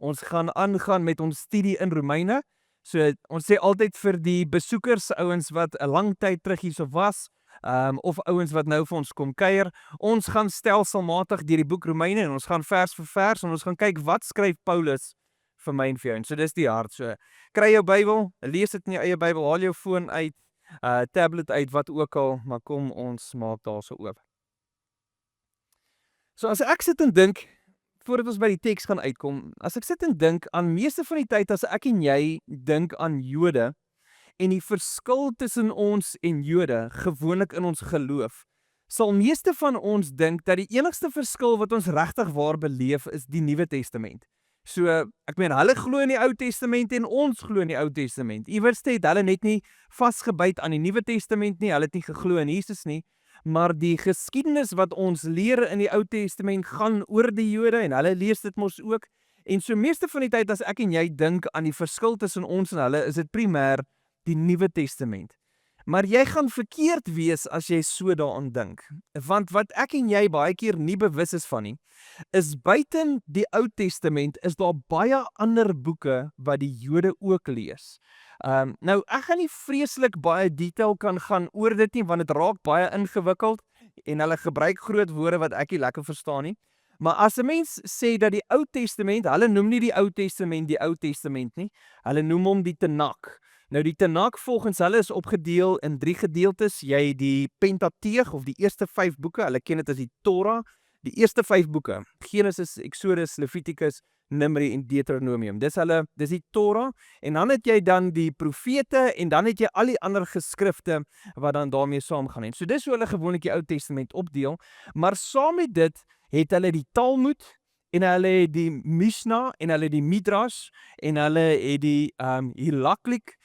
Ons gaan aangaan met ons studie in Romeine. So ons sê altyd vir die besoekers, ouens wat 'n lang tyd terug hierso was, of ouens wat nou vir ons kom kuier, ons gaan stelselmatig deur die boek Romeine en ons gaan vers vir vers en ons gaan kyk wat skryf Paulus vir my en vir jou. En so dis die hart. So kry jou Bybel, lees dit in jou eie Bybel, haal jou foon uit, tablet uit, wat ook al, maar kom ons maak daarso oop. So as ek sit en dink, voordat ons by die teks gaan uitkom, as ek sit en dink aan meeste van die tyd as ek en jy dink aan Jode en die verskil tussen ons en Jode, gewoonlik in ons geloof, sal meeste van ons dink dat die enigste verskil wat ons regtig waar beleef is die Nuwe Testament. So, ek meen, hulle glo in die Ou Testament en ons glo in die Ou Testament. Iewers het hulle net nie vasgebyt aan die Nuwe Testament nie, hulle het nie geglo in Jesus nie, maar die geskiedenis wat ons leer in die Ou Testament gaan oor die Jode en hulle lees dit mos ook. En so meeste van die tyd as ek en jy dink aan die verskil tussen ons en hulle, is dit primêr die Nuwe Testament. Maar jy gaan verkeerd wees as jy so daaraan dink. Want wat ek en jy baie keer nie bewus is van nie, is buiten die Ou Testament is daar baie ander boeke wat die Jode ook lees. Nou, ek gaan nie vreeslik baie detail kan gaan oor dit nie, want dit raak baie ingewikkeld en hulle gebruik groot woorde wat ek nie lekker verstaan nie. Maar as 'n mens sê dat die Ou Testament, hulle noem nie die Ou Testament nie, hulle noem hom die Tenach. Nou die Tenach volgens hulle is opgedeel in 3 gedeeltes. Jy het die Pentateeg of die eerste 5 boeke, hulle ken dit as die Torah, die eerste 5 boeke, Genesis, Exodus, Levitikus, Numeri en Deuteronomium. Dis die Torah, en dan het jy dan die profete, en dan het jy al die ander geskrifte wat dan daarmee saamgaan. En so dis hoe hulle gewoonlik die Ou Testament opdeel, maar saam met dit het hulle die Talmud, en hulle het die Mishnah, en hulle het die Midrash, en hulle het die Hilaklik,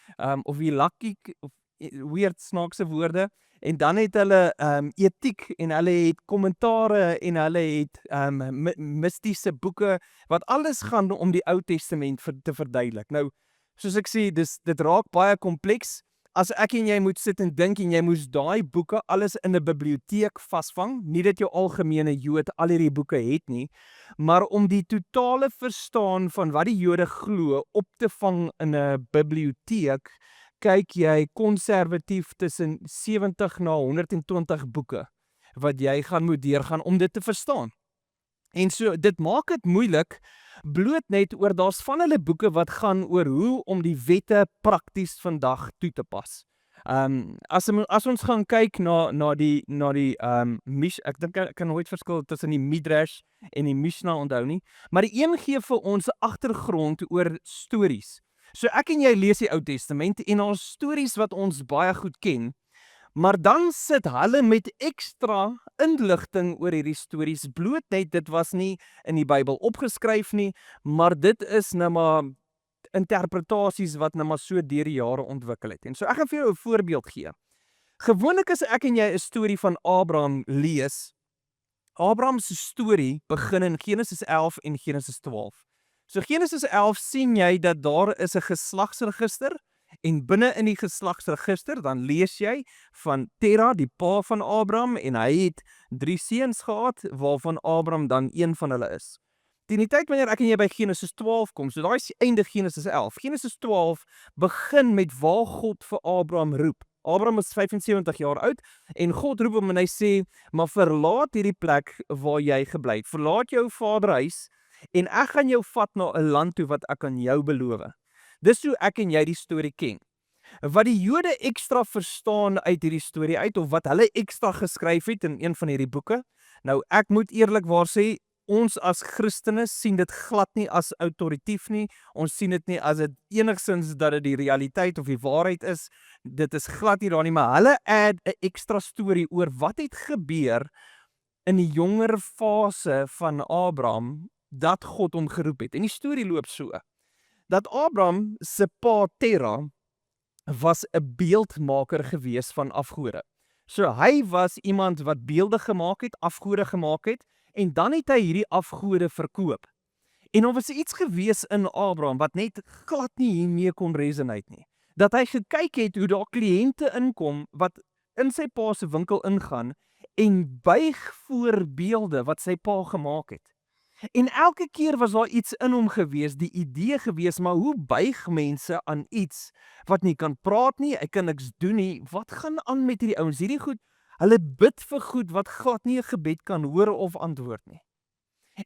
of Hilakik, of weird snaakse woorde, en dan het hulle etiek, en hulle het kommentare, en hulle het mystiese boeke, wat alles gaan om die Ou Testament te verduidelik. Nou, soos ek sê, dit raak baie kompleks. As ek en jy moet sit en dink en jy moes daai boeke alles in 'n biblioteek vasvang, nie dat jou algemene Jood al hierdie boeke het nie, maar om die totale verstaan van wat die Jode glo op te vang in 'n biblioteek, kyk jy konservatief tussen 70 na 120 boeke wat jy gaan moet deurgaan om dit te verstaan. En so, dit maak dit moeilik, bloot net oor daar's van hulle boeke wat gaan oor hoe om die wette prakties vandag toe te pas. As ons gaan kyk na die ek dink ek kan nooit verskil tussen die Midrash en die Mishnah onthou nie, maar die een gee vir ons 'n agtergrond oor stories. So ek en jy lees die Ou Testament en daar's stories wat ons baie goed ken, maar dan sit hulle met ekstra inligting oor hierdie stories, bloot net dit was nie in die Bybel opgeskryf nie, maar dit is nou maar interpretasies wat nou maar so deur die jare ontwikkel het. En so ek gaan vir jou 'n voorbeeld gee. Gewoonlik as ek en jy 'n storie van Abraham lees, Abraham se storie begin in Genesis 11 en Genesis 12. So Genesis 11 sien jy dat daar is 'n geslagsregister, en binne in die geslagsregister dan lees jy van Terah, die pa van Abraham, en hy het 3 seuns gehad, waarvan Abraham dan een van hulle is. Teen die tyd wanneer ek en jy by Genesis 12 kom, so daai is die einde Genesis 11. Genesis 12 begin met waar God vir Abraham roep. Abraham is 75 jaar oud, en God roep hom en hy sê, maar verlaat hierdie plek waar jy gebly het. Verlaat jou vaderhuis, en ek gaan jou vat na 'n land toe wat ek aan jou beloof. Dis hoe ek en jy die storie ken. Wat die Jode ekstra verstaan uit hierdie storie uit, of wat hulle ekstra geskryf het in een van hierdie boeke, nou ek moet eerlikwaar sê, ons as Christene sien dit glad nie as autoritief nie, ons sien dit nie as dit enigsins dat dit die realiteit of die waarheid is, dit is glad nie daar nie, maar hulle add 'n ekstra storie oor wat het gebeur in die jonger fase van Abraham, dat God hom geroep het. En die storie loop so, dat Abraham se pa Terah was 'n beeldmaker gewees van afgode. So hy was iemand wat beelde gemaak het, afgode gemaak het, en dan het hy hierdie afgode verkoop. En daar was iets gewees in Abraham wat net glad nie hiermee kon resonate nie. Dat hy gekyk het hoe daar kliënte inkom wat in sy pa se winkel ingaan en buig voor beelde wat sy pa gemaak het. En elke keer was daar iets in hom gewees, die idee gewees, maar hoe buig mense aan iets wat nie kan praat nie, hy kan niks doen nie, wat gaan aan met hierdie ouens? Hierdie goed, hulle bid vir goed wat glad nie 'n gebed kan hoor of antwoord nie.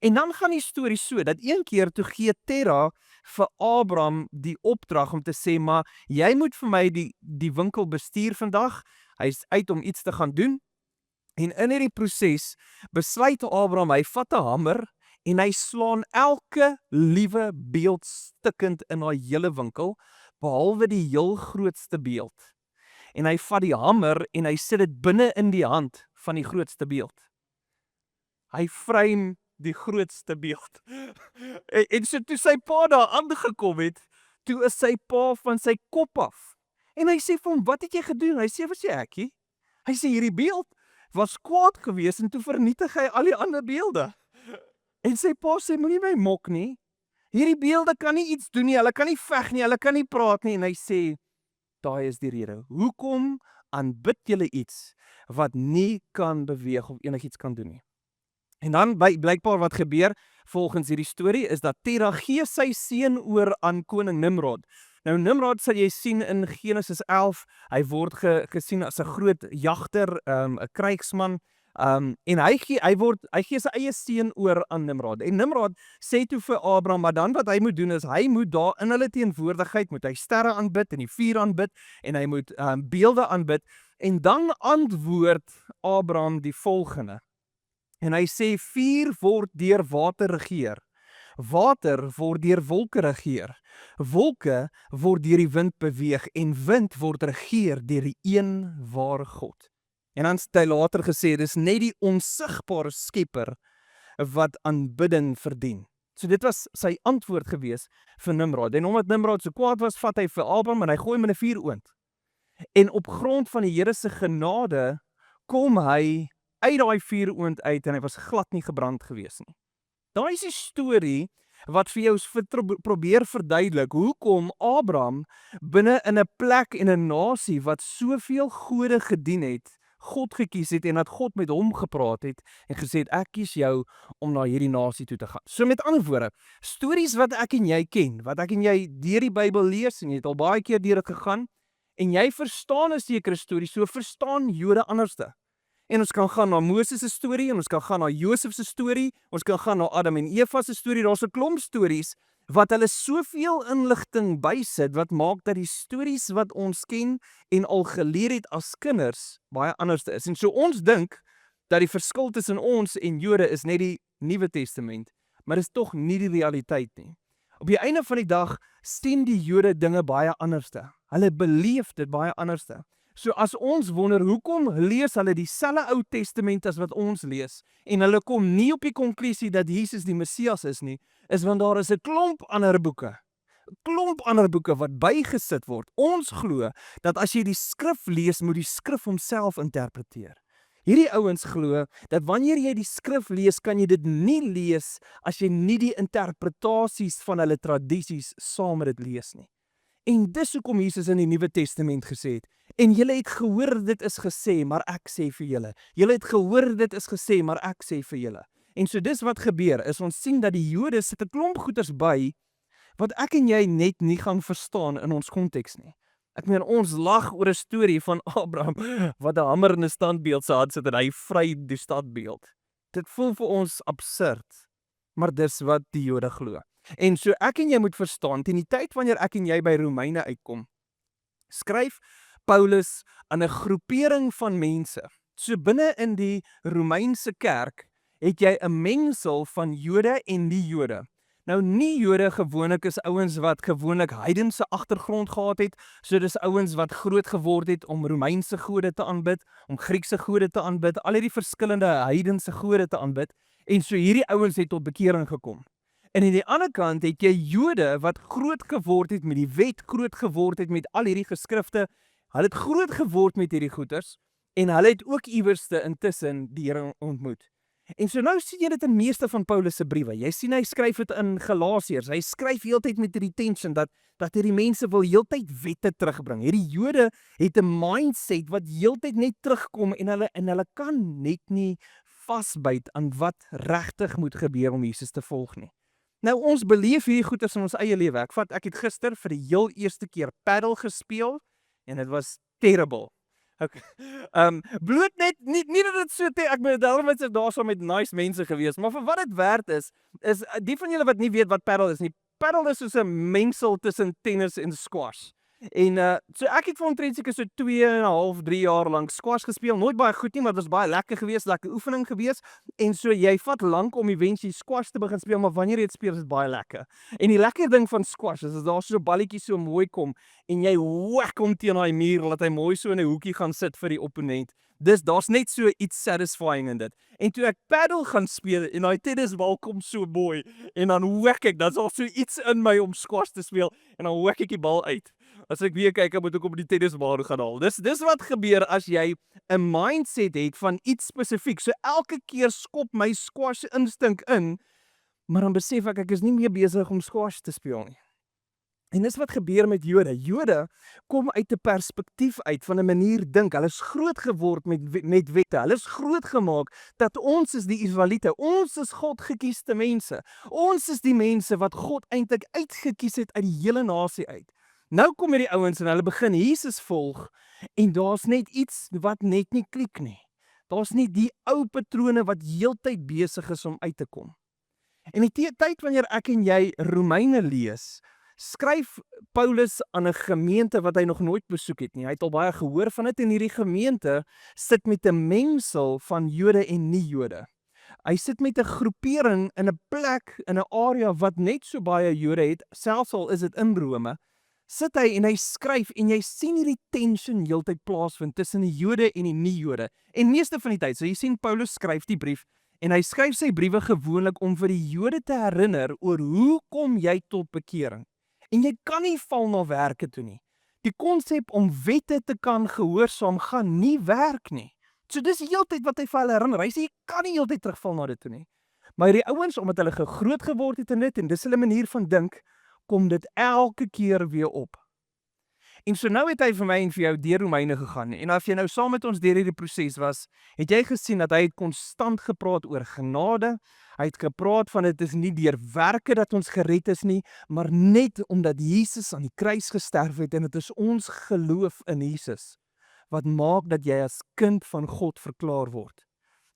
En dan gaan die storie so, dat een keer toe gee Terah vir Abraham die opdrag om te sê, maar jy moet vir my die winkel bestuur vandag, hy's uit om iets te gaan doen, en in hierdie proses besluit Abraham, hy vat 'n hamer, en hy slaan elke liewe beeld stikkend in daai hele winkel, behalwe die heel grootste beeld. En hy vat die hamer en hy sit dit binne in die hand van die grootste beeld. Hy frame die grootste beeld. En so toe sy pa daar aangekom het, toe is sy pa van sy kop af. En hy sê vir hom, wat het jy gedoen? Hy sê, wat sê ekkie? Hy sê, hierdie beeld was kwaad gewees en toe vernietig hy al die ander beelde. En sy pa sê, moenie my mok nie. Hierdie beelde kan nie iets doen nie, hulle kan nie veg nie, hulle kan nie praat nie. En hy sê, daai is die rede. Hoekom aanbid julle iets wat nie kan beweeg of enigiets kan doen nie? En dan blykbaar wat gebeur volgens hierdie storie is dat Terah gee sy seun oor aan koning Nimrod. Nou Nimrod sal jy sien in Genesis 11, hy word gesien as 'n groot jagter, 'n krygsman, en hy gee sy eie seun oor aan Nimrod. En Nimrod sê toe vir Abraham, maar dan wat hy moet doen is, hy moet daar in hulle teenwoordigheid, moet hy sterre aanbid en die vuur aanbid, en hy moet beelde aanbid, en dan antwoord Abraham die volgende. En hy sê, vuur word deur water regeer, water word deur wolke regeer, wolke word deur die wind beweeg, en wind word regeer deur die een ware God. En dan het hy later gesê, dis net die onsigbare skepper wat aanbidding verdien. So dit was sy antwoord gewees vir Nimrod. En omdat Nimrod so kwaad was, vat hy vir Abraham en hy gooi hom in 'n vuuroond. En op grond van die Here se genade kom hy uit daai vuuroond uit en hy was glad nie gebrand gewees nie. Daai is die storie wat vir jou probeer verduidelik hoekom Abraham binne in 'n plek en 'n nasie wat soveel gode gedien het, God gekies het en dat God met hom gepraat het en gesê het, ek kies jou om na hierdie nasie toe te gaan. So met ander woorde, stories wat ek en jy ken, wat ek en jy deur die Bybel lees en jy het al baie keer deur dit gegaan en jy verstaan 'n sekere storie, so verstaan Jode anderste. En ons kan gaan na Moses se storie, en ons kan gaan na Josef se storie, ons kan gaan na Adam en Eva se storie, daar's 'n klomp stories wat hulle soveel inligting bysit, wat maak dat die stories wat ons ken en al geleer het as kinders, baie anders is. En so ons dink, dat die verskil tussen ons en Jode is net die Nuwe Testament, maar dis tog nie die realiteit nie. Op die einde van die dag, sien die Jode dinge baie anderste. Hulle beleef dit baie anderste. So as ons wonder, hoekom lees hulle dieselfde Ou Testament as wat ons lees, en hulle kom nie op die konklusie dat Jesus die Messias is nie, is want daar is 'n klomp ander boeke wat bygesit word. Ons glo dat as jy die skrif lees, moet die skrif homself interpreteer. Hierdie ouens glo dat wanneer jy die skrif lees, kan jy dit nie lees as jy nie die interpretasies van hulle tradisies saam met dit lees nie. En dis hoekom Jesus in die Nuwe Testament gesê het, en julle het gehoor dit is gesê, maar ek sê vir julle. Julle het gehoor dit is gesê, maar ek sê vir julle. En so dis wat gebeur, is ons sien dat die Jode sit 'n klomp goeters by, wat ek en jy net nie gaan verstaan in ons konteks nie. Ek meen, ons lag oor 'n storie van Abraham, wat 'n hamer in 'n standbeeld se hand sit en hy vry die standbeeld. Dit voel vir ons absurd, maar dis wat die Jode glo. En so ek en jy moet verstaan, teen die tyd wanneer ek en jy by Romeine uitkom, skryf Paulus aan 'n groepering van mense. So binne in die Romeinse kerk het jy 'n mengsel van Jode en nie Jode. Nou nie Jode gewoonlik is ouens wat gewoonlik heidense agtergrond gehad het, so dis ouens wat groot geword het om Romeinse gode te aanbid, om Griekse gode te aanbid, al hierdie verskillende heidense gode te aanbid, en so hierdie ouens het tot bekering gekom. En aan die ander kant het jy Jode wat groot geword het met die wet, groot geword het met al hierdie geskrifte, hulle het groot geword met hierdie goeters, en hulle het ook iewerste intussen die Here ontmoet. En so nou sien jy dit in meeste van Paulus se briewe. Jy sien hy skryf dit in Galasiërs. Hy skryf heeltyd met hierdie tension dat hierdie mense wil heeltyd wette terugbring. Hierdie Jode het 'n mindset wat heeltyd net terugkom en hulle kan net nie vasbyt aan wat regtig moet gebeur om Jesus te volg nie. Nou ons beleef hierdie goeters in ons eie lewe. Ek het gister vir die heel eerste keer paddle gespeel en dit was terrible. Okay. Bloot net nie dat dit so ek bedoel daarom is ek daar so met nice mense gewees, maar vir wat dit werd is die van julle wat nie weet wat paddle is nie. Paddle is soos 'n mengsel tussen tennis en squash. En so ek het vir omtrent seker so 2,5, 3 jaar lank squash gespeel. Nooit baie goed nie, maar dit was baie lekker geweest, lekker oefening geweest. En so jy vat lank om eventually squash te begin speel, maar wanneer jy dit speel is dit baie lekker. En die lekker ding van squash is as daar so 'n balletjie so mooi kom en jy whack hom teen daai muur laat hy mooi so in 'n hoekie gaan sit vir die opponent. Daar's net so iets satisfying in dit. En toe ek paddle gaan speel en daai tennisbal kom so mooi en dan whack ek, dan's al so iets in my om squash te speel en dan whack ek die bal uit. As ek weer kyk, moet ek op die tennisbaan gaan haal. Dis wat gebeur as jy 'n mindset het van iets spesifiek. So elke keer skop my squash instink in, maar dan besef ek is nie meer besig om squash te speel nie. En dis wat gebeur met Jode. Jode kom uit 'n perspektief uit van 'n manier dink. Hulle is groot geword met wette. Hulle is groot gemaak dat ons is die Israeliete. Ons is God gekiesde mense. Ons is die mense wat God eintlik uitgekies het uit die hele nasie uit. Nou kom hierdie ouens en hulle begin Jesus volg en daar's net iets wat net nie klik nie. Daar's nie die ou patrone wat heeltyd besig is om uit te kom. En die tyd wanneer ek en jy Romeine lees, skryf Paulus aan 'n gemeente wat hy nog nooit besoek het nie. Hy het al baie gehoor van dit en hierdie gemeente sit met 'n mengsel van Jode en nie-Jode. Hy sit met 'n groepering in 'n plek, in 'n area wat net so baie Jode het, selfs al is dit in Rome. Sit hy en hy skryf en jy sien hierdie tension heeltyd plaasvind tussen die Jode en die nie-Jode. En meeste van die tyd, so jy sien Paulus skryf die brief en hy skryf sy briewe gewoonlik om vir die Jode te herinner oor hoe kom jy tot bekering. En jy kan nie val na werke toe nie. Die konsep om wette te kan gehoorsaam gaan nie werk nie. So dis die heeltyd wat hy vir hulle herinner. Hy sê jy kan nie heeltyd terugval na dit toe nie. Maar hierdie ouens, omdat hulle gegroot geword het in dit en dis hulle manier van dink, kom dit elke keer weer op. En so nou het hy vir my en vir jou deur Romeine gegaan. En as jy nou saam met ons deur hierdie proses was, het jy gesien dat hy het konstant gepraat oor genade. Hy het gepraat van dit is nie deur werke dat ons gered is nie, maar net omdat Jesus aan die kruis gesterf het en dit is ons geloof in Jesus wat maak dat jy as kind van God verklaar word.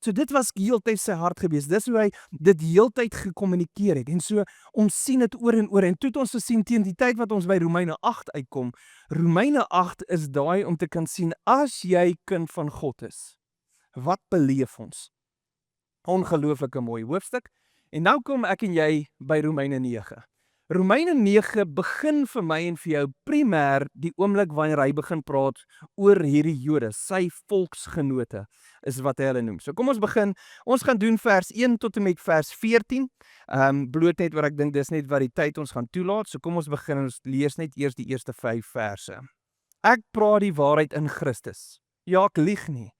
So dit was heeltyd sy hart gewees. Dis hoe hy dit heeltyd gekommunikeer het. En so ons sien dit oor en oor en toe het ons gesien teen die tyd wat ons by Romeine 8 uitkom. Romeine 8 is daai om te kan sien as jy kind van God is. Wat beleef ons? Ongelooflike mooi hoofstuk. En nou kom ek en jy by Romeine 9. Romeine 9 begin vir my en vir jou primêr die oomblik wanneer hy begin praat oor hierdie Jode, sy volksgenote is wat hy hulle noem. So kom ons begin. Ons gaan doen vers 1 tot en met vers 14. Bloot net waar ek dink dis net wat die tyd ons gaan toelaat. So kom ons begin en ons lees net eers die eerste 5 verse. Ek praat die waarheid in Christus. Ja, ek lieg nie.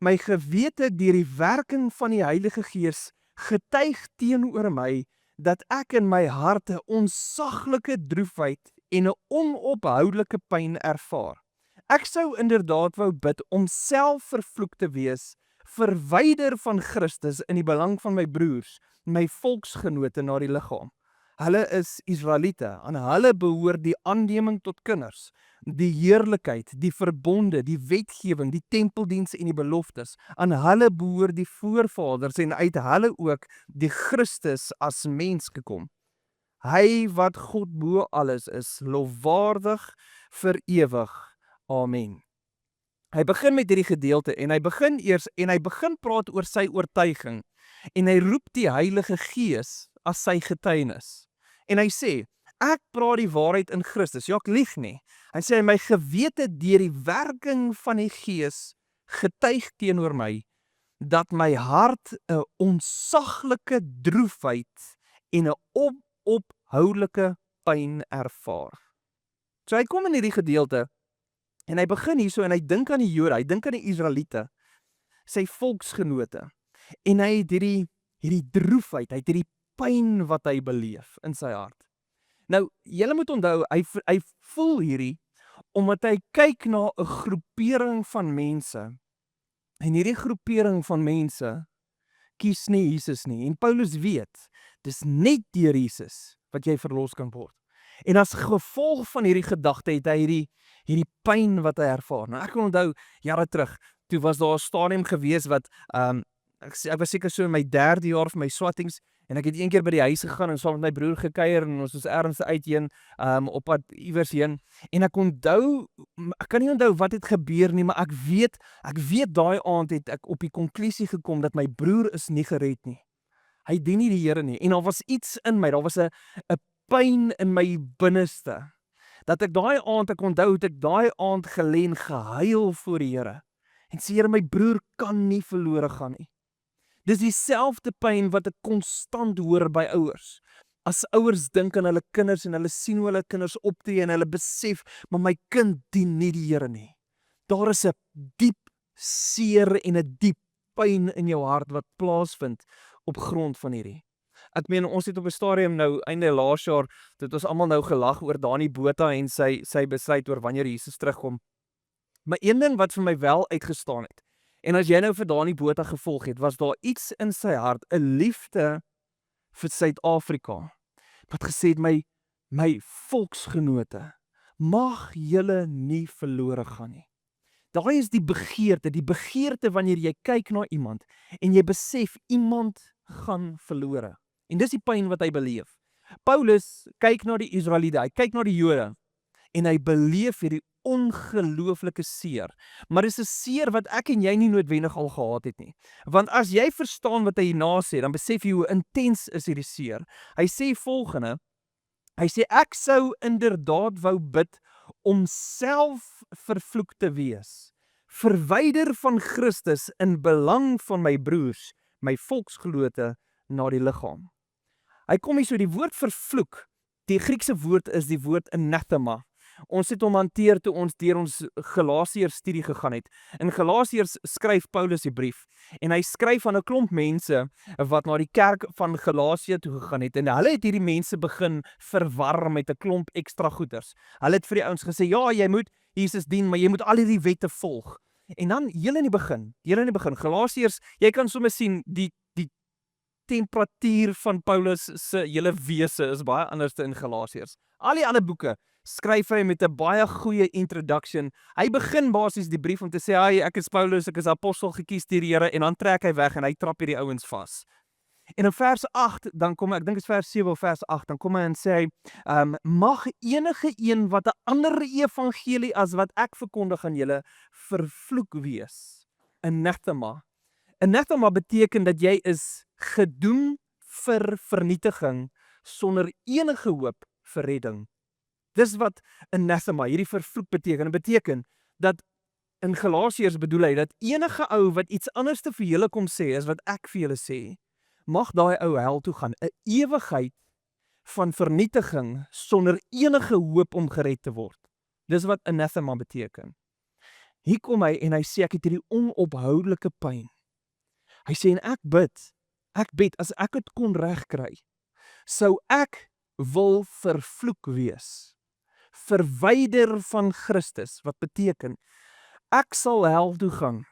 My gewete deur die werking van die Heilige Gees getuig teenoor my dat ek in my hart 'n onsaglike droefheid en 'n onophoudelike pyn ervaar. Ek sou inderdaad wou bid om self vervloek te wees, verwyder van Christus in die belang van my broers, my volksgenote na die liggaam. Hulle is Israeliete, aan hulle behoort die aanneming tot kinders, die heerlikheid, die verbonde, die wetgewing, die tempeldienste en die beloftes. Aan hulle behoort die voorvaders en uit hulle ook die Christus as mens gekom. Hy wat God bo alles is, lofwaardig vir ewig. Amen. Hy begin met hierdie gedeelte en hy begin praat oor sy oortuiging en hy roep die Heilige Gees as sy getuienis. En hy sê, ek praat die waarheid in Christus, ja ek lieg nie. Hy sê, my gewete deur die werking van die Gees getuig teenoor my, dat my hart 'n onsaglike droefheid en 'n onophoudelike pyn ervaar. So hy kom in hierdie gedeelte, en hy begin hierso en hy dink aan die Jode, hy dink aan die Israeliete, sy volksgenote, en hy het hierdie droefheid, hy het hierdie pyn wat hy beleef in sy hart. Nou, julle moet onthou, hy voel hierdie, omdat hy kyk na 'n groepering van mense, en hierdie groepering van mense, kies nie Jesus nie. En Paulus weet, dis net deur Jesus wat jy verlos kan word. En as gevolg van hierdie gedagte het hy hierdie pyn wat hy ervaar. Nou ek kan onthou jare terug, toe was daar 'n stadium gewees wat ek was seker so in my 3de jaar van my swattings en ek het een keer by die huis gegaan en saam met my broer gekuier en ons was ergens uitheen op pad iewers heen en ek kan nie onthou wat het gebeur nie, maar ek weet daai aand het ek op die konklusie gekom dat my broer is nie gered nie. Hy dien nie die Here nie en daar was iets in my, daar was 'n pyn in my binneste dat ek onthou het ek daai aand gelê en gehuil voor die Here en sê Here, my broer kan nie verlore gaan nie. Dis dieselfde pyn wat ek konstant hoor by ouers. As ouers dink aan hulle kinders en hulle sien hoe hulle kinders optree en hulle besef, maar my kind dien nie die Here nie. Daar is 'n diep seer en 'n diep pyn in jou hart wat plaasvind op grond van hierdie. Ek meen, ons het op 'n stadium nou, einde laas jaar, het ons almal nou gelag oor Dani Botha en sy besluit oor wanneer Jesus terugkom. Maar een ding wat vir my wel uitgestaan het, en as jy nou vir Dani Botha gevolg het, was daar iets in sy hart, 'n liefde vir Suid-Afrika, wat gesê het, my volksgenote, mag julle nie verlore gaan nie. Daai is die begeerte wanneer jy kyk na iemand, en jy besef, iemand gaan verlore. En dis die pyn wat hy beleef. Paulus kyk na die Israeliete, hy kyk na die Jode, en hy beleef hierdie ongelooflike seer. Maar dis 'n seer wat ek en jy nie noodwendig al gehad het nie. Want as jy verstaan wat hy hierna sê, dan besef jy hoe intens is hierdie seer. Hy sê volgende, hy sê ek sou inderdaad wou bid om self vervloek te wees, verwyder van Christus in belang van my broers, my volksgenote na die liggaam. Hy kom hier so, die woord vervloek, die Griekse woord is die woord anathema. Ons het hom hanteer toe ons deur ons Galasiërs studie gegaan het. In Galasiërs skryf Paulus die brief en hy skryf aan 'n klomp mense wat na die kerk van Galasië toe gegaan het en hulle het hierdie mense begin verwar met 'n klomp ekstra goeders. Hulle het vir die ouens gesê, ja, jy moet Jesus dien, maar jy moet al hierdie wette volg. En dan heel in die begin, Galasiërs, jy kan sommer sien die temperatuur van Paulus se hele wese is baie anders in Galasiërs. Al die ander boeke skryf hy met 'n baie goeie introduction. Hy begin basies die brief om te sê, "Hey, ek is Paulus, ek is apostel gekies deur die Here," en dan trek hy weg en hy trap hierdie ouens vas. En in vers 8, dan kom hy, ek dink dit is vers 7 of vers 8, dan kom hy en sê hy, mag enige een wat 'n ander evangelie as wat ek verkondig aan julle vervloek wees. Anathema. Anathema beteken dat jy is gedoem vir vernietiging sonder enige hoop vir redding. Dis wat anathema, hierdie vervloek beteken. Dit beteken dat in Galasiërs bedoel hy dat enige ou wat iets anders te vir julle kom sê as wat ek vir julle sê, mag daai ou hel toe gaan, 'n ewigheid van vernietiging sonder enige hoop om gered te word. Dis wat anathema beteken. Hier kom hy en hy sê ek het hierdie onophoudelike pyn. Hy sê en ek bid as ek dit kon regkry, sou ek wil vervloek wees. Verwyder van Christus, wat beteken ek sal hel toe gaan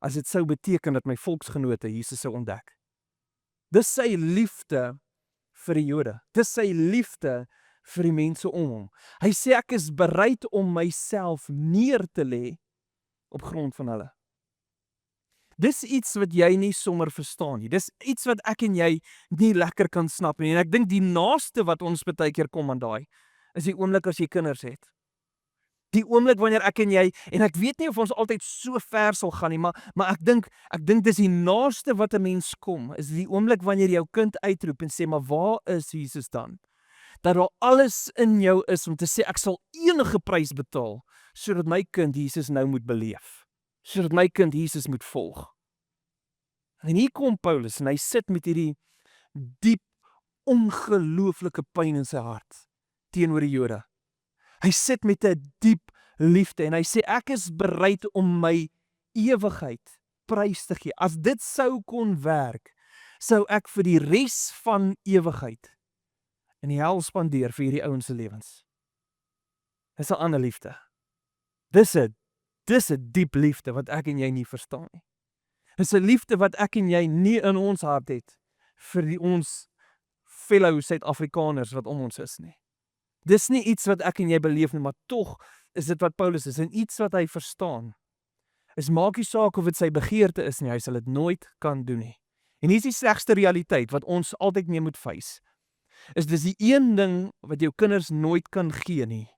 as dit sou beteken dat my volksgenote Jesus sou ontdek. Dis sy liefde vir die Jode. Dis sy liefde vir die mense om hom. Hy sê ek is bereid om myself neer te lê op grond van hulle. Dis iets wat jy nie sommer verstaan nie. Dis iets wat ek en jy nie lekker kan snap nie. En ek dink die naaste wat ons baie keer kom aan daai, is die oomblik as jy kinders het. Die oomblik wanneer ek en jy, en ek weet nie of ons altyd so ver sal gaan nie, maar ek dink dis die naaste wat 'n mens kom, is die oomblik wanneer jou kind uitroep en sê, maar waar is Jesus dan? Dat daar alles in jou is om te sê, ek sal enige prys betaal, sodat my kind Jesus nou moet beleef. Sodat my kind Jesus moet volg. En hier kom Paulus en hy sit met hierdie diep, ongelooflike pyn in sy hart teenoor die Jode. Hy sit met 'n diep liefde en hy sê ek is bereid om my ewigheid prys te gee. As dit sou kon werk, sou ek vir die res van ewigheid in die hel spandeer vir hierdie ouens se lewens. Dis 'n ander liefde. Dis 'n diep liefde wat ek en jy nie verstaan nie. Is 'n liefde wat ek en jy nie in ons hart het vir ons fellow Suid-Afrikaners wat om ons is nie. Dis nie iets wat ek en jy beleef nie, maar tog is dit wat Paulus is en iets wat hy verstaan. Is maak nie saak of dit sy begeerte is nie, hy sal dit nooit kan doen nie. En hier is die slegste realiteit wat ons altyd mee moet face. Is dis die een ding wat jou kinders nooit kan gee nie,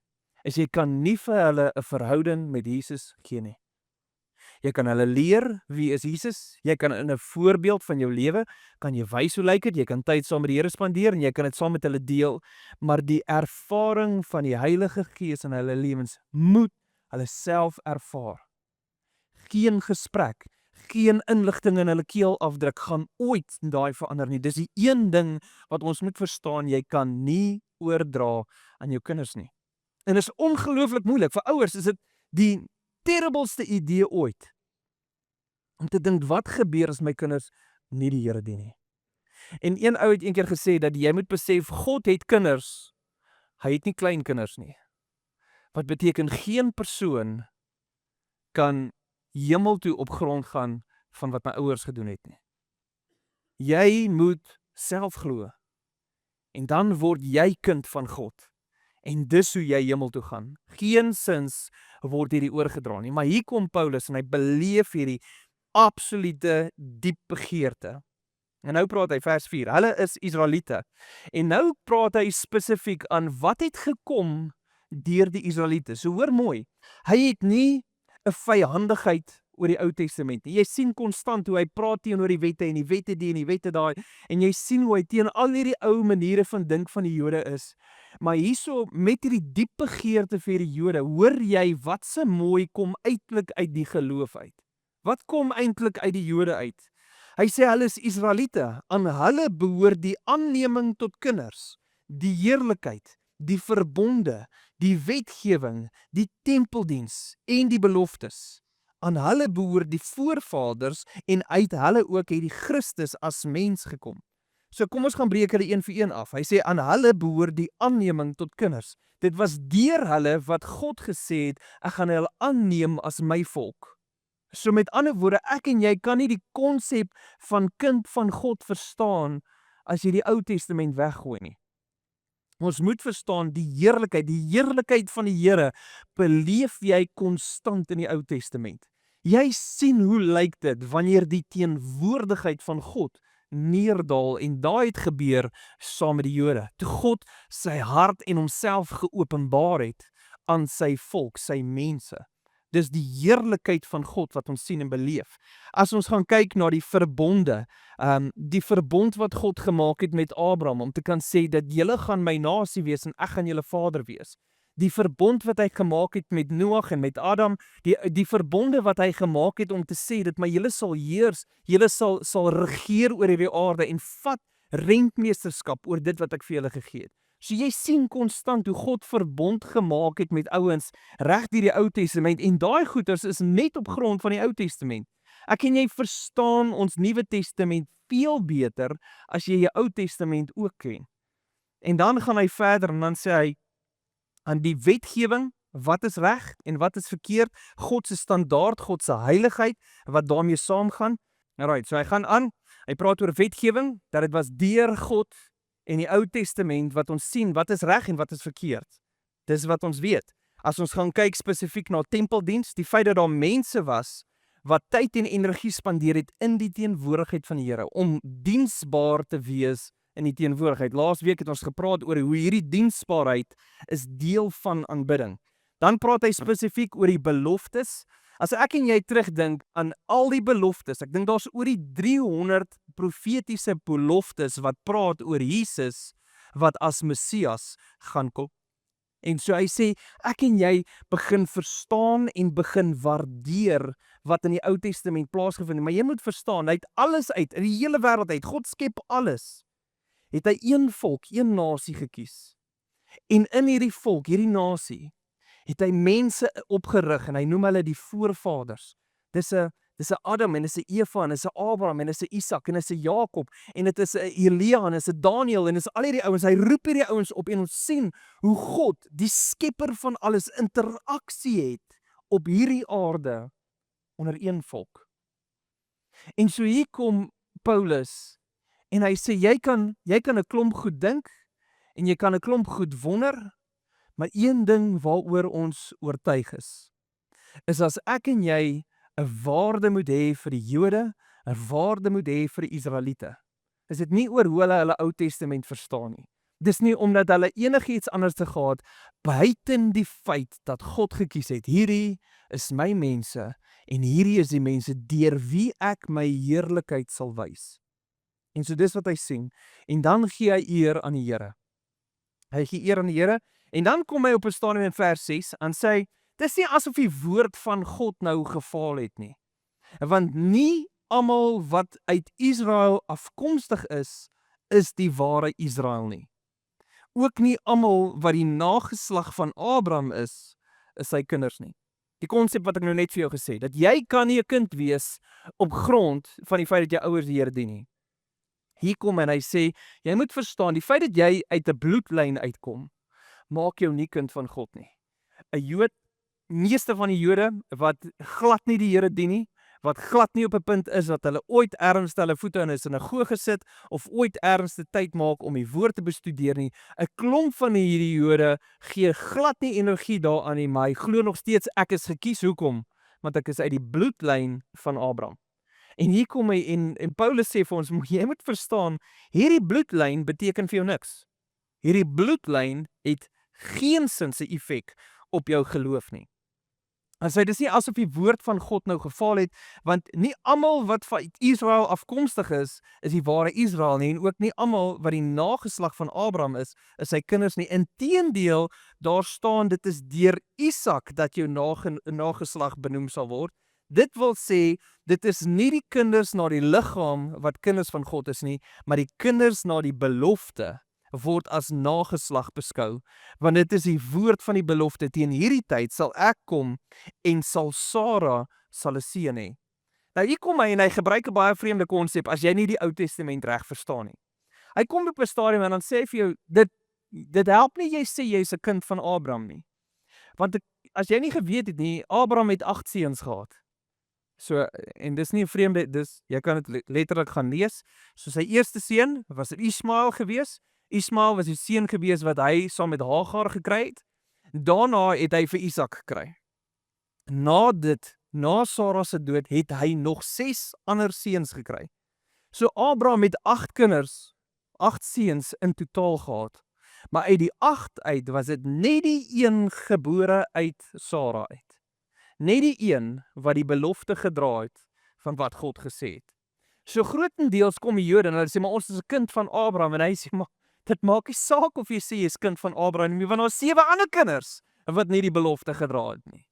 is jy kan nie vir hulle 'n verhouding met Jesus gee nie. Jy kan hulle leer wie is Jesus, jy kan in 'n voorbeeld van jou lewe, kan jy wys hoe lyk dit, jy kan tyd saam met die Here spandeer en jy kan dit saam met hulle deel, maar die ervaring van die Heilige Gees in hulle lewens moet hulle self ervaar. Geen gesprek, geen inligting in hulle keel afdruk gaan ooit daai verander nie. Dis die een ding wat ons moet verstaan, jy kan nie oordra aan jou kinders nie. En dit is ongelooflik moeilik. Vir ouers is dit die terribelste idee ooit. Om te dink, wat gebeur as my kinders nie die Here dien nie? En een ou het eendag gesê dat jy moet besef, God het kinders, hy het nie klein kinders nie. Wat beteken geen persoon kan hemel toe op grond gaan van wat my ouers gedoen het nie. Jy moet self glo. En dan word jy kind van God. En dis hoe jy hemel toe gaan. Geensins word hierdie oorgedra nie. Maar hier kom Paulus en hy beleef hierdie absolute diep begeerte. En nou praat hy vers 4. Hulle is Israeliete. En nou praat hy spesifiek aan wat het gekom deur die Israeliete. So hoor mooi. Hy het nie 'n vyhandigheid oor die Ou Testament nie. Jy sien konstant hoe hy praat teenoor die wette en die wette die en die wette daai en jy sien hoe hy teen al hierdie ou maniere van dink van die Jode is. Maar hierso met hierdie diep begeerte vir die Jode, hoor jy wat se mooi kom eintlik uit die geloof uit. Wat kom eintlik uit die Jode uit? Hy sê hulle is Israeliete, aan hulle behoort die aanneming tot kinders, die heerlikheid, die verbonde, die wetgewing, die tempeldiens en die beloftes. Aan hulle behoort die voorvaders en uit hulle ook het die Christus as mens gekom. So kom ons gaan breek hulle een vir een af. Hy sê aan hulle behoort die aanneming tot kinders. Dit was deur hulle wat God gesê het, ek gaan hulle aanneem as my volk. So met ander woorde, ek en jy kan nie die konsep van kind van God verstaan as jy die Ou Testament weggooi nie. Ons moet verstaan die heerlikheid van die Here beleef jy konstant in die Ou Testament. Jy sien hoe lyk dit wanneer die teenwoordigheid van God neerdal en daai het gebeur saam met die Jode. Toe God sy hart en homself geopenbaar het aan sy volk, sy mense. Dis die heerlikheid van God wat ons sien en beleef. As ons gaan kyk na die verbonde, die verbond wat God gemaak het met Abraham, om te kan sê dat julle gaan my nasie wees en ek gaan julle vader wees. Die verbond wat hy gemaak het met Noag en met Adam, die verbonde wat hy gemaak het om te sê dat maar julle sal heers, julle sal regeer oor hierdie aarde en vat rentmeesterskap oor dit wat ek vir julle gegee het. So jy sien konstant hoe God verbond gemaak het met ouens reg deur die Ou Testament en daai goeters is net op grond van die Ou Testament. Ek en jy verstaan ons Nuwe Testament veel beter as jy die Ou Testament ook ken. En dan gaan hy verder en dan sê hy aan die wetgewing, wat is reg en wat is verkeerd, God se standaard, God se heiligheid wat daarmee saamgaan. Alright, so hy gaan aan, hy praat oor wetgewing, dat dit was deur God en die Ou Testament wat ons sien wat is reg en wat is verkeerd. Dis wat ons weet. As ons gaan kyk spesifiek na tempeldiens, die feit dat daar mense was wat tyd en energie spandeer het in die teenwoordigheid van die Here om diensbaar te wees in die teenwoordigheid. Laasweek het ons gepraat oor hoe hierdie diensbaarheid is deel van aanbidding. Dan praat hy spesifiek oor die beloftes. As ek en jy terugdink aan al die beloftes, ek dink daar's oor die 300 profetiese beloftes wat praat oor Jesus wat as Messias gaan kom. En so hy sê, ek en jy begin verstaan en begin waardeer wat in die Ou Testament plaasgevind het. Maar jy moet verstaan, hy het alles uit, in die hele wêreld uit, God skep alles. Het hy een volk, een nasie gekies. En in hierdie volk, hierdie nasie, het hy mense opgerig en hy noem hulle die voorvaders. Dis 'n Adam en dis 'n Eva en dis 'n Abraham en dis 'n Isak en dis 'n Jakob en dit is 'n Elia en dis 'n Daniel en dis al hierdie ouens. Hy roep hierdie ouens op en ons sien hoe God, die skepper van alles, interaksie het op hierdie aarde onder een volk. En so hier kom Paulus en hy sê jy kan 'n klomp goed dink en jy kan 'n klomp goed wonder, maar een ding waaroor ons oortuig is as ek en jy 'n waarde moet hê vir die Jode, 'n waarde moet hê vir die Israeliete. Is dit nie oor hoe hulle Ou Testament verstaan nie. Dis nie omdat hulle enigiets anders te gehad buiten die feit dat God gekies het. Hierdie is my mense en hierdie is die mense deur wie ek my heerlikheid sal wys. En so dis wat hy sien. En dan gee hy eer aan die Here. Hy gee eer aan die Here en dan kom hy op 'n stadium in vers 6 en sê dis nie asof die woord van God nou gefaal het nie. Want nie almal wat uit Israel afkomstig is die ware Israel nie. Ook nie almal wat die nageslag van Abraham is sy kinders nie. Die konsep wat ek nou net vir jou gesê, dat jy kan nie 'n kind wees op grond van die feit dat jou ouers die Here dien nie. Hier kom en hy sê, jy moet verstaan, die feit dat jy uit 'n bloedlyn uitkom, maak jou nie kind van God nie. 'n Jood, meeste van die Jode wat glad nie die Here dien nie, wat glad nie op 'n punt is dat hulle ooit ergens hulle voete in 'n sinagoge sit of ooit ergens die tyd maak om die woord te bestudeer nie. 'n Klomp van hierdie Jode gee glad nie energie daaraan nie, maar hy glo nog steeds ek is gekies. Hoekom? Want ek is uit die bloedlyn van Abraham. En hier kom hy en Paulus sê vir ons, jy moet verstaan, hierdie bloedlyn beteken vir jou niks. Hierdie bloedlyn het geensins 'n effek op jou geloof nie. En sê dis nie asof die woord van God nou gefaal het, want nie almal wat van Israel afkomstig is die ware Israel nie, en ook nie almal wat die nageslag van Abraham is sy kinders nie. Inteendeel, daar staan dit is deur Isak dat jou nageslag benoem sal word. Dit wil sê, dit is nie die kinders na die liggaam wat kinders van God is nie, maar die kinders na die belofte word as nageslag beskou, want dit is die woord van die belofte, teen hierdie tyd sal ek kom en sal Sara sal 'n seun hê. Nou hier kom hy en hy gebruik 'n baie vreemde konsep as jy nie die Ou Testament reg verstaan nie. Hy kom op 'n stadium en dan sê hy vir jou, dit help nie jy sê jy's 'n kind van Abraham nie. Want as jy nie geweet het nie, Abraham het 8 seuns gehad. So, en dis nie 'n vreemde, jy kan dit letterlik gaan lees. So sy eerste seun was Ismael gewees. Ismael was die seun gewees wat hy saam met Hagar gekry het. Daarna het hy vir Isak gekry. Na Sara se dood, het hy nog 6 ander seuns gekry. So Abraham het 8 kinders, 8 seuns in totaal gehad. Maar uit die 8 uit was dit net die een gebore uit Sara uit. Net die een wat die belofte gedra het van wat God gesê het. So grootendeels kom die Jode en hulle sê, maar ons is 'n kind van Abraham, en hy sê, maar dit maak nie saak of jy sê jy is kind van Abraham nie, want daar is 7 ander kinders wat nie die belofte gedra het nie.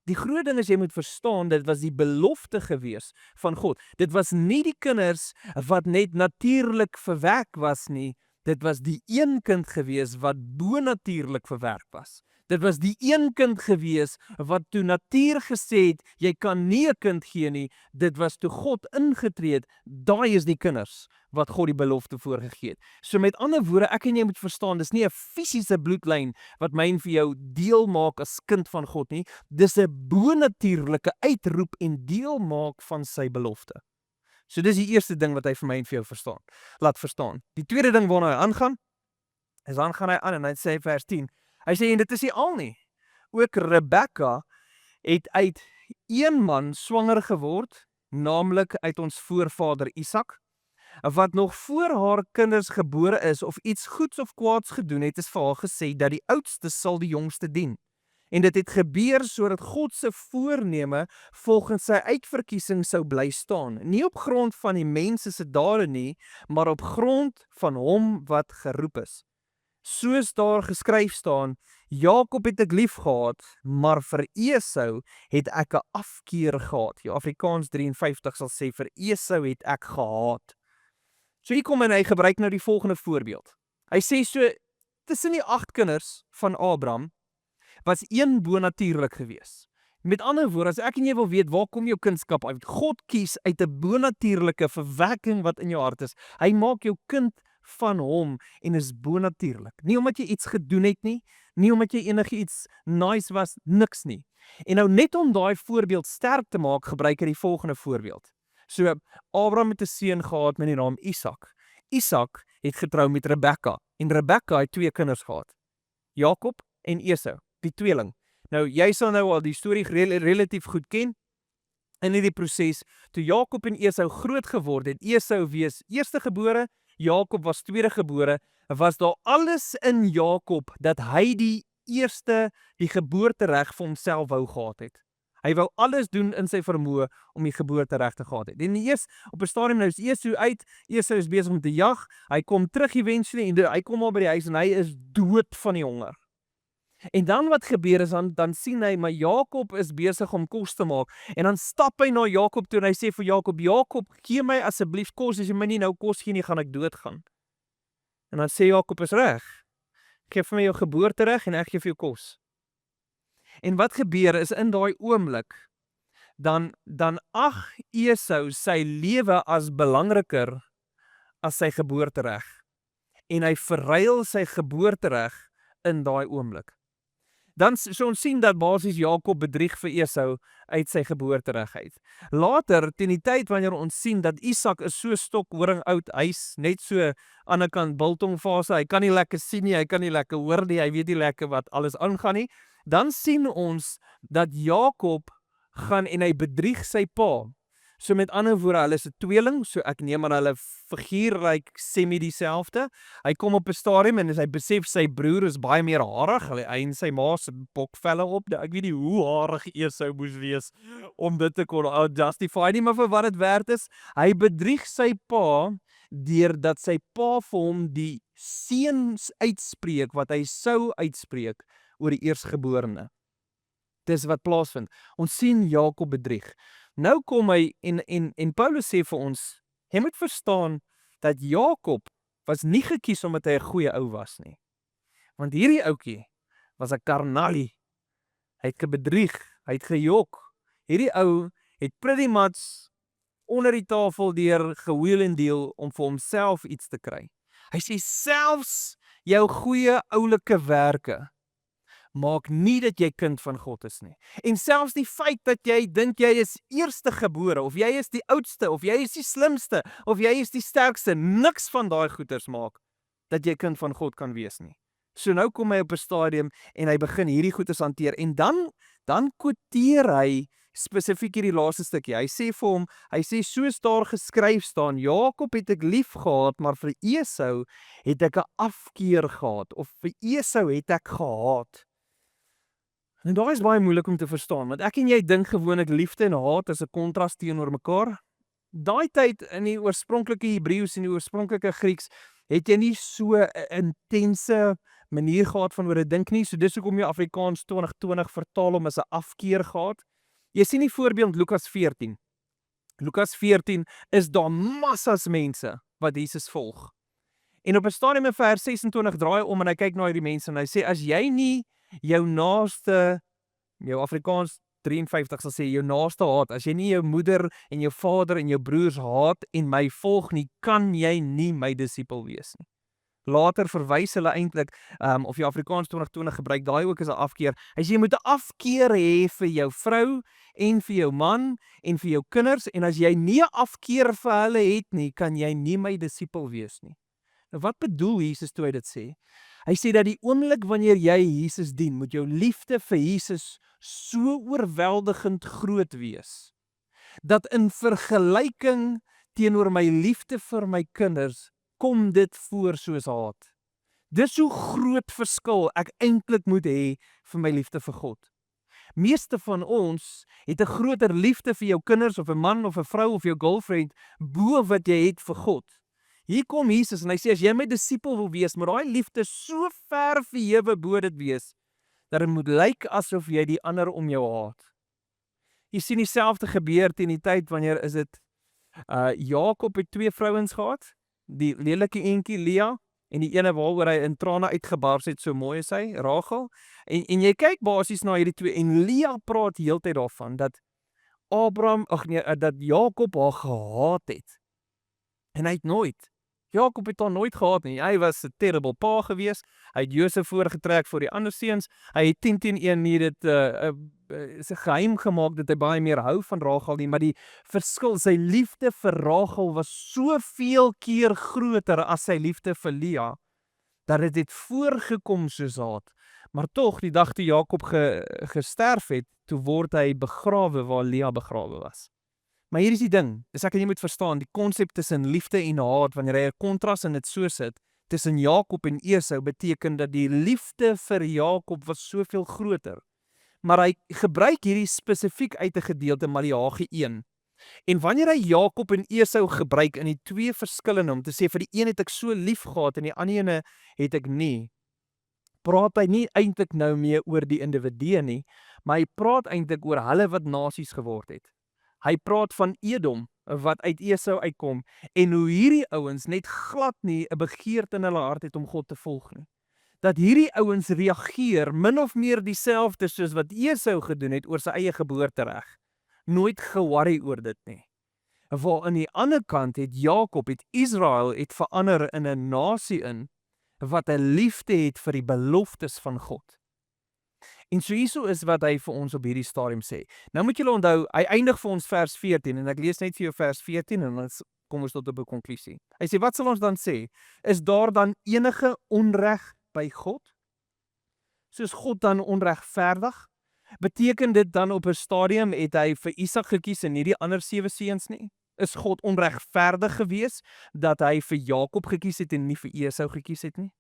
Die groot ding is jy moet verstaan, dit was die belofte gewees van God. Dit was nie die kinders wat net natuurlik verwerk was nie, dit was die een kind gewees wat bonatuurlik verwerk was. Dit was die een kind gewees wat toe natuur gesê het, jy kan nie 'n kind gee nie, dit was toe God ingetree het, daai is die kinders wat God die belofte voorgegee het. So met ander woorde, ek en jy moet verstaan, dis nie 'n fisiese bloedlyn wat my en vir jou deel maak as kind van God nie, dis 'n bonatuurlike uitroep en deel maak van sy belofte. So dis die eerste ding wat hy vir my en vir jou laat verstaan. Die tweede ding waarna hy aangaan, is dan gaan hy aan en hy sê vers 10, hy sê, en dit is nie al nie. Ook Rebekka het uit een man swanger geword, naamlik uit ons voorvader Isak, wat nog voor haar kinders gebore is of iets goeds of kwaads gedoen het, is vir haar gesê dat die oudste sal die jongste dien. En dit het gebeur sodat God se voorneme volgens sy uitverkiesing sou bly staan, nie op grond van die mense se dade nie, maar op grond van hom wat geroep is. Soos daar geskryf staan, Jakob het ek lief gehad, maar vir Esau het ek 'n afkeer gehad. Jou Afrikaans 53 sal sê, vir Esau het ek gehaat. So hier kom en hy gebruik nou die volgende voorbeeld. Hy sê so, tussen die 8 kinders van Abraham, was een bonatuurlik gewees. Met ander woorde, as ek en jy wil weet, waar kom jou kindskap uit? God kies uit 'n bonatuurlike verwekking wat in jou hart is. Hy maak jou kind van hom en is bonatuurlik. Nie omdat jy iets gedoen het nie omdat jy enigiets nice was, niks nie. En nou net om daai voorbeeld sterk te maak, gebruik hy die volgende voorbeeld. So Abraham het 'n seun gehad met die naam Isak. Isak het getrou met Rebekka en Rebekka het 2 kinders gehad. Jakob en Esau, die tweeling. Nou jy sal nou al die storie relatief goed ken. In hierdie proses, toe Jakob en Esau groot geword het, Esau wees eerstegebore, Jakob was tweedegebore, was daar alles in Jakob dat hy die geboortereg vir homself wou gehad het. Hy wou alles doen in sy vermoë om die geboortereg te gehad het. En eers op 'n stadium nou is Esau uit, Esau is besig om te jag, hy kom terug eventually en hy kom al by die huis en hy is dood van die honger. En dan wat gebeur is, dan sien hy, maar Jakob is besig om kos te maak, en dan stap hy na Jakob toe en hy sê vir Jakob, Jakob, gee my asseblief kos, as jy my nie nou kos gee nie, gaan ek doodgaan. En dan sê Jakob, is reg, geef vir my jou geboortereg en ek gee vir jou kos. En wat gebeur is, in daai oomblik, dan ag Esau sy lewe as belangriker as sy geboortereg. En hy verruil sy geboortereg in daai oomblik. Dan so ons sien dat basies Jakob bedrieg vir Esau uit sy geboortereg uit. Later, teen die tyd wanneer ons sien dat Isak is so stokhoring oud, hy's net so aan die kant biltongfase, hy kan nie lekker sien nie, hy kan nie lekker hoor nie, hy weet nie lekker wat alles aangaan nie, dan sien ons dat Jakob gaan en hy bedrieg sy pa. So met ander woorde, hulle is 'n tweeling, so ek neem aan hulle figuur lyk semi dieselfde. Hy kom op 'n stadium en hy besef sy broer is baie meer harig, hy en sy ma se bokvelle op. Ek weet nie hoe harig Esau moes wees om dit te kon justify nie, maar vir wat dit werd is, hy bedrieg sy pa deurdat sy pa vir hom die seuns uitspreek wat hy sou uitspreek oor die eersgeborene. Dis wat plaasvind. Ons sien Jakob bedrieg. Nou kom hy en Paulus sê vir ons, jy moet verstaan dat Jakob was nie gekies omdat hy 'n goeie ou was nie. Want hierdie ouetjie was 'n karnalie. Hy het gebedrieg, hy het gejok. Hierdie ou het pretty much onder die tafel deur gewheel en deel om vir homself iets te kry. Hy sê selfs jou goeie oulike werke maak nie dat jy kind van God is nie. En selfs die feit dat jy dink jy is eerstegebore, of jy is die oudste, of jy is die slimste, of jy is die sterkste, niks van daai goeters maak dat jy kind van God kan wees nie. So nou kom hy op 'n stadium en hy begin hierdie goeters hanteer en dan quoteer hy spesifiek hierdie laaste stukkie. Hy sê vir hom, hy sê soos daar geskryf staan, Jakob het ek lief gehad, maar vir Esau het ek 'n afkeer gehad, of vir Esau het ek gehaat. En daai is baie moeilik om te verstaan, want ek en jy dink gewoonlik liefde en haat is 'n kontras teenoor mekaar. Daai tyd in die oorspronklike Hebreëus en die oorspronklike Grieks het jy nie so 'n intense manier gehad van hoe dit dink nie, so dis hoekom jy Afrikaans 2020 vertaal hom as 'n afkeer gehad. Jy sien die voorbeeld Lukas 14. Lukas 14 is daar massas mense wat Jesus volg. En op 'n stadium in vers 26 draai hy om en hy kyk na hierdie mense en hy sê, as jy nie jou naaste, jou Afrikaans 53 sal sê, jou naaste haat, as jy nie jou moeder en jou vader en jou broers haat en my volg nie, kan jy nie my disipel wees nie. Later verwys hulle eintlik, of jy Afrikaans 2020 gebruik, daai ook as 'n afkeer. As jy moet 'n afkeer hê vir jou vrou en vir jou man en vir jou kinders, en as jy nie 'n afkeer vir hulle het nie, kan jy nie my disipel wees nie. Nou wat bedoel Jesus toe hy dit sê? Hy sê dat die oomblik wanneer jy Jesus dien, moet jou liefde vir Jesus so oorweldigend groot wees, dat in vergelyking teenoor my liefde vir my kinders, kom dit voor soos haat. Dis hoe groot verskil ek eintlik moet hê vir my liefde vir God. Meeste van ons het 'n groter liefde vir jou kinders, of 'n man, of 'n vrou, of jou girlfriend, bo wat jy het vir God. Hier kom Jesus en hy sê, as jy my disipel wil wees, moet daai liefde so ver verhewe bo dit wees, dat dit moet lyk asof jy die ander om jou haat. Jy sien dieselfde gebeur teen die tyd wanneer is dit Jakob het 2 vrouens gehad, die lelike eentjie Lea en die ene waaroor hy in trane uitgebars het, so mooi is hy, Rachel. En jy kyk basies na hierdie 2 en Lea praat heeltyd daarvan dat dat Jakob haar gehaat het. En hy het nooit. Jakob het haar nooit gehaat nie. Hy was 'n terrible pa gewees. Hy het Josef voorgetrek vir die ander seuns. Hy het 10-1 nie dit is 'n geheim gemaak dat hy baie meer hou van Rachel nie, maar die verskil, sy liefde vir Rachel was soveel keer groter as sy liefde vir Lea, dat dit het voorgekom soos haat. Maar tog, die dag toe Jakob gesterf het, toe word hy begrawe waar Lea begrawe was. Maar hier is die ding, dis ek en jy moet verstaan, die konsep tussen liefde en haat, wanneer hy 'n kontras in dit so sit, tussen Jakob en Esau, beteken dat die liefde vir Jakob was soveel groter. Maar hy gebruik hierdie spesifiek uit 'n gedeelte Maleagi 1. En wanneer hy Jakob en Esau gebruik in die twee verskillende, om te sê vir die een het ek so lief gehad en die ander ene het ek nie, praat hy nie eintlik nou meer oor die individue nie, maar hy praat eintlik oor hulle wat nasies geword het. Hy praat van Edom, wat uit Esau uitkom, en hoe hierdie ouens net glad nie 'n begeerte in hulle hart het om God te volg nie. Dat hierdie ouens reageer min of meer dieselfde soos wat Esau gedoen het oor sy eie geboortereg. Nooit ge-worry oor dit nie. Waar aan die ander kant het Jakob, het Israel, het verander in 'n nasie in, wat 'n liefde het vir die beloftes van God. En so hierso is wat hy vir ons op hierdie stadium sê. Nou moet julle onthou, hy eindig vir ons vers 14, en ek lees net vir jou vers 14, en dan kom ons tot op 'n konklusie. Hy sê, wat sal ons dan sê? Is daar dan enige onreg by God? Soos God dan onregverdig? Beteken dit dan op 'n stadium het hy vir Isak gekies en nie die ander 7 seuns nie? Is God onregverdig gewees dat hy vir Jakob gekies het en nie vir Esau gekies het nie?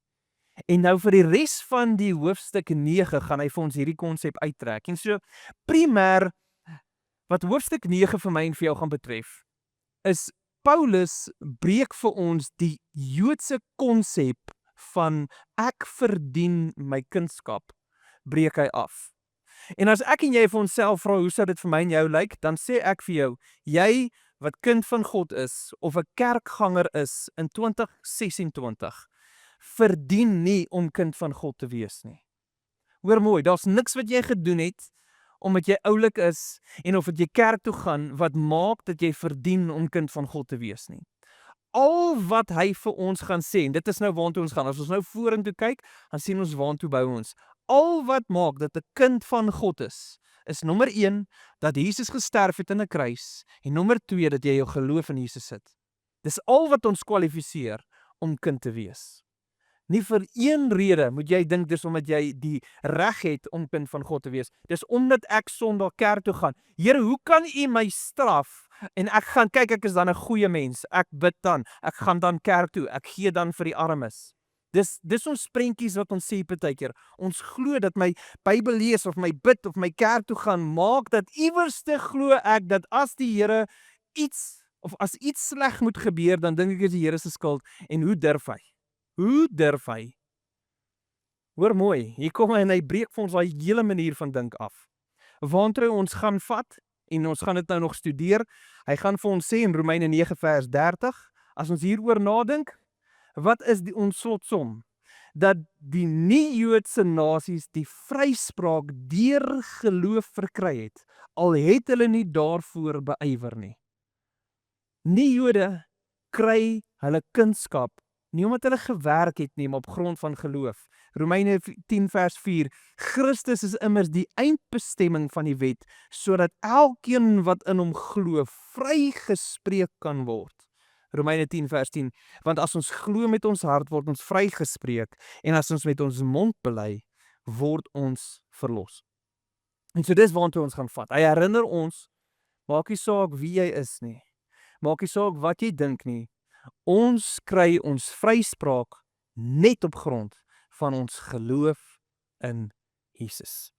En nou vir die res van die hoofstuk 9 gaan hy vir ons hierdie konsep uittrek. En so primêr wat hoofstuk 9 vir my en vir jou gaan betref, is Paulus breek vir ons die Joodse konsep van ek verdien my kindskap, breek hy af. En as ek en jy vir onsself vra hoe sou dit vir my en jou lyk, dan sê ek vir jou, jy wat kind van God is of 'n kerkganger is in 2026, verdien nie om kind van God te wees nie. Hoor mooi, daar's niks wat jy gedoen het omdat jy oulik is en of dat jy kerk toe gaan wat maak dat jy verdien om kind van God te wees nie. Al wat hy vir ons gaan sê, en dit is nou waartoe ons gaan, as ons nou vorentoe kyk, dan sien ons waartoe bou ons. Al wat maak dat 'n kind van God is nommer 1, dat Jesus gesterf het in 'n kruis, en nommer 2, dat jy jou geloof in Jesus het. Dis al wat ons kwalifiseer om kind te wees. Nie vir een rede moet jy dink dis omdat jy die reg het om kind van God te wees. Dis omdat ek Sondag kerk toe gaan. Here, hoe kan U my straf? En ek gaan kyk, ek is dan 'n goeie mens. Ek bid dan, ek gaan dan kerk toe, ek gee dan vir die armes. Dis ons prentjies wat ons sê partykeer. Ons glo dat my Bybel lees of my bid of my kerk toe gaan maak dat iewerste glo ek dat as die Here iets of as iets sleg moet gebeur, dan dink ek is die Here se skuld. En hoe durf hy? Hoe durf hy? Hoor mooi, hier kom hy en hy breek vir ons daai hele manier van dink af. Waantoe ons gaan vat, en ons gaan dit nou nog studeer, hy gaan vir ons sê in Romeine 9 vers 30, as ons hieroor nadink, wat is ons slotsom? Dat die nie-Joodse nasies die vryspraak deur geloof verkry het, al het hulle nie daarvoor beywer nie. Nie-Jode kry hulle kindskap nie omdat hulle gewerk het nie, maar op grond van geloof. Romeine 10 vers 4, Christus is immers die eindbestemming van die wet, sodat elkeen wat in hom glo, vrygespreek kan word. Romeine 10 vers 10, want as ons glo met ons hart, word ons vrygespreek, en as ons met ons mond bely, word ons verlos. En so dis waartoe ons gaan vat. Hy herinner ons, maak nie saak wie jy is nie, maak nie saak wat jy dink nie, ons kry ons vryspraak net op grond van ons geloof in Jesus.